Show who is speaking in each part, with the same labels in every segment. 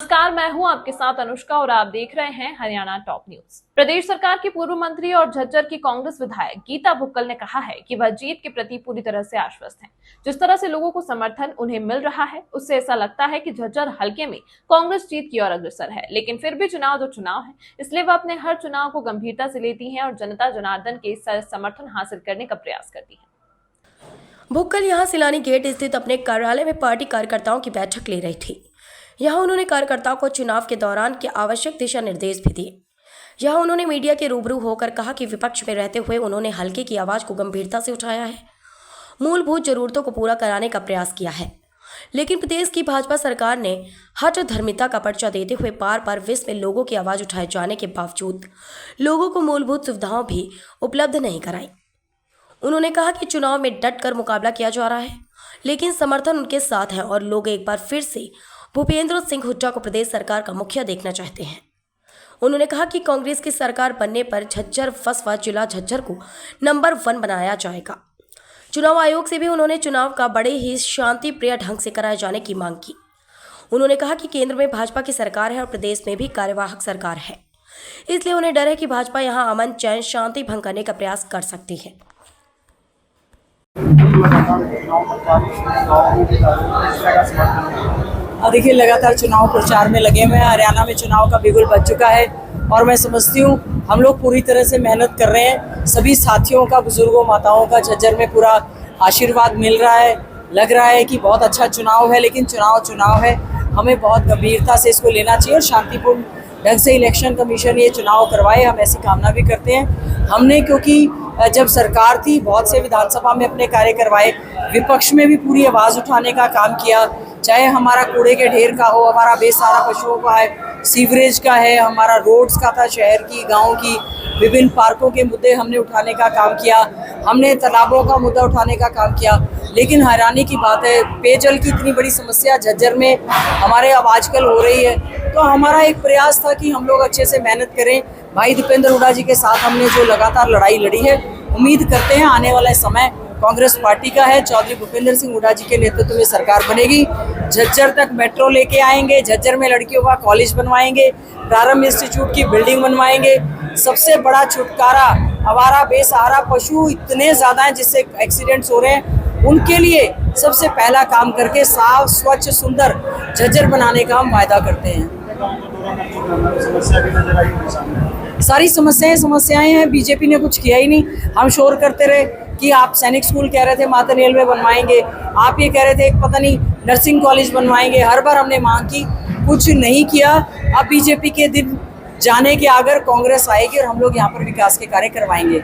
Speaker 1: नमस्कार, मैं हूं आपके साथ अनुष्का और आप देख रहे हैं हरियाणा टॉप न्यूज। प्रदेश सरकार की पूर्व मंत्री और झज्जर की कांग्रेस विधायक गीता भुक्कल ने कहा है कि वह जीत के प्रति पूरी तरह से आश्वस्त हैं। जिस तरह से लोगों को समर्थन उन्हें मिल रहा है, उससे ऐसा लगता है कि झज्जर हलके में कांग्रेस जीत की ओर अग्रसर है। लेकिन फिर भी चुनाव तो चुनाव है, इसलिए वह अपने हर चुनाव को गंभीरता से लेती है और जनता जनार्दन के समर्थन हासिल करने का प्रयास करती है।
Speaker 2: भुक्कल यहां सिलानी गेट स्थित अपने कार्यालय में पार्टी कार्यकर्ताओं की बैठक ले रही थी। यहां उन्होंने कार्यकर्ताओं को चुनाव के दौरान के आवश्यक दिशा निर्देश भी दिए। यहां उन्होंने मीडिया के रूबरू होकर कहा कि विपक्ष में रहते हुए उन्होंने हल्के की आवाज को गंभीरता से उठाया है, मूलभूत जरूरतों को पूरा कराने का प्रयास किया है। लेकिन प्रदेश की भाजपा सरकार ने हठ धर्मिता का पर्चा देते हुए बार बार विश्व में लोगों की आवाज उठाए जाने के बावजूद लोगों को मूलभूत सुविधाओं भी उपलब्ध नहीं कराई। उन्होंने कहा कि चुनाव में डट कर मुकाबला किया जा रहा है, लेकिन समर्थन उनके साथ है और लोग एक बार फिर से भूपेंद्र सिंह हुड्डा को प्रदेश सरकार का मुखिया देखना चाहते हैं। उन्होंने कहा कि कांग्रेस की सरकार बनने पर झज्जर फसवा जिला झज्जर को नंबर 1 बनाया जाएगा। चुनाव आयोग से भी उन्होंने चुनाव का बड़े ही शांति प्रिय ढंग से कराए जाने की मांग की। उन्होंने कहा कि केंद्र में भाजपा की सरकार है और प्रदेश में भी कार्यवाहक सरकार है, इसलिए उन्हें डर है कि भाजपा यहां अमन चैन शांति भंग करने का प्रयास कर सकती है।
Speaker 3: देखिए, लगातार चुनाव प्रचार में लगे हुए हैं। हरियाणा में चुनाव का बिगुल बज चुका है और मैं समझती हूँ हम लोग पूरी तरह से मेहनत कर रहे हैं। सभी साथियों का, बुजुर्गों, माताओं का झज्जर में पूरा आशीर्वाद मिल रहा है। लग रहा है कि बहुत अच्छा चुनाव है, लेकिन चुनाव है, हमें बहुत गंभीरता से इसको लेना चाहिए और शांतिपूर्ण ढंग से इलेक्शन कमीशन ये चुनाव करवाए, हम ऐसी कामना भी करते हैं। हमने क्योंकि जब सरकार थी बहुत से विधानसभा में अपने कार्य करवाए, विपक्ष में भी पूरी आवाज़ उठाने का काम किया, चाहे हमारा कूड़े के ढेर का हो, हमारा बेसहारा पशुओं का है, सीवरेज का है, हमारा रोड्स का था, शहर की, गांव की, विभिन्न पार्कों के मुद्दे हमने उठाने का काम किया, हमने तालाबों का मुद्दा उठाने का काम किया। लेकिन हैरानी की बात है, पेयजल की इतनी बड़ी समस्या झज्जर में हमारे अब आजकल हो रही है, तो हमारा एक प्रयास था कि हम लोग अच्छे से मेहनत करें। भाई दीपेंद्र हुड्डा जी के साथ हमने जो लगातार लड़ाई लड़ी है, उम्मीद करते हैं आने वाला समय कांग्रेस पार्टी का है। चौधरी भूपेंद्र सिंह हुड्डा जी के नेतृत्व में सरकार बनेगी। झज्जर तक मेट्रो लेके आएंगे, झज्जर में लड़कियों का कॉलेज बनवाएंगे, प्रारंभ इंस्टीट्यूट की बिल्डिंग बनवाएंगे। सबसे बड़ा छुटकारा, हमारा बेसहारा पशु इतने ज़्यादा हैं जिससे एक्सीडेंट्स हो रहे हैं, उनके लिए सबसे पहला काम करके साफ स्वच्छ सुंदर झज्जर बनाने का हम वायदा करते हैं। सारी समस्याएं हैं, बीजेपी ने कुछ किया ही नहीं। हम शोर करते रहे कि आप सैनिक स्कूल कह रहे थे मातरनेल में बनवाएंगे, आप ये कह रहे थे एक पता नहीं नर्सिंग कॉलेज बनवाएंगे, हर बार हमने मांग की, कुछ नहीं किया। अब बीजेपी के दिन जाने के अगर कांग्रेस आएगी और हम लोग यहाँ पर विकास के कार्य करवाएंगे।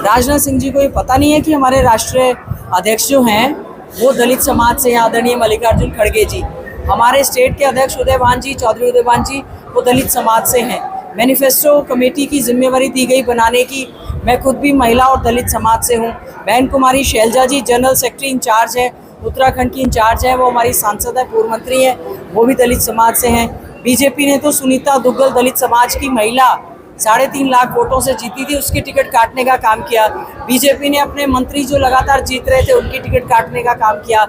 Speaker 3: राजनाथ सिंह जी को ये पता नहीं है कि हमारे राष्ट्रीय अध्यक्ष जो हैं वो दलित समाज से हैं, आदरणीय मल्लिकार्जुन खड़गे जी। हमारे स्टेट के अध्यक्ष उदयभान जी, चौधरी उदयभान जी, वो दलित समाज से हैं। मैनिफेस्टो कमेटी की जिम्मेवारी दी गई बनाने की, मैं खुद भी महिला और दलित समाज से हूँ। बहन कुमारी शैलजा जी जनरल सेक्रेटरी इंचार्ज है, उत्तराखंड की इंचार्ज है, वो हमारी सांसद है, पूर्व मंत्री हैं, वो भी दलित समाज से हैं। बीजेपी ने तो सुनीता दुग्गल दलित समाज की महिला 3.5 लाख वोटों से जीती थी, उसकी टिकट काटने का काम किया। बीजेपी ने अपने मंत्री जो लगातार जीत रहे थे उनकी टिकट काटने का काम किया,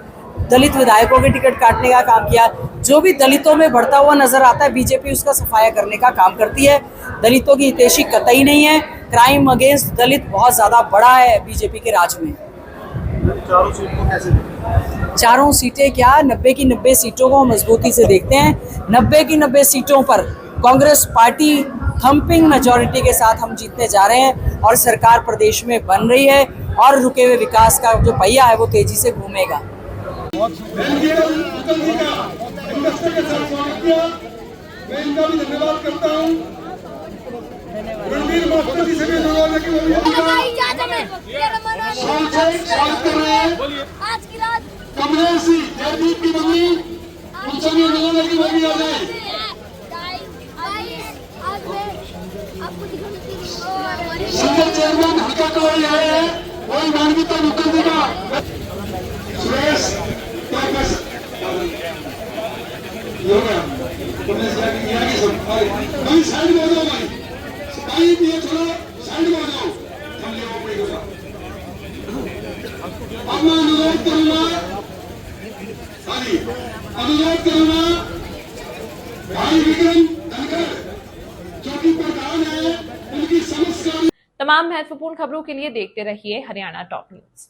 Speaker 3: दलित विधायकों की टिकट काटने का काम किया। जो भी दलितों में बढ़ता हुआ नजर आता है, बीजेपी उसका सफाया करने का काम करती है। दलितों की हितैषी कतई नहीं है। क्राइम अगेंस्ट दलित बहुत ज्यादा बड़ा है बीजेपी के राज में। चारों सीटें क्या, 90 की 90 सीटों को मजबूती से देखते हैं। 90 की 90 सीटों पर कांग्रेस पार्टी थम्पिंग मेजॉरिटी के साथ हम जीतने जा रहे हैं और सरकार प्रदेश में बन रही है और रुके हुए विकास का जो पहिया है वो तेजी से घूमेगा।
Speaker 4: मैं इनका भी धन्यवाद करता हूँ। रणवीर मास्टर जी से भी धन्यवाद कमलेश जी जयदीप की बदली उनसे भी धन्यवाद की बदली आ जाए। संसद चेयरमैन हल्का का वही है, वही मानवीता उत्तर देगा। सुरेश क्या कर भाई साइड में हो जाओ, भाई ये चलो साइड में हो जाओ, हम ले आओ। अब मैं अनुरोध करूंगा हाँ जी, अनुरोध करूंगा भाई विक्रम धनखड़ जो कि प्रधान है, उनकी समस्त
Speaker 1: तमाम महत्वपूर्ण खबरों के लिए देखते रहिए हरियाणा टॉप न्यूज।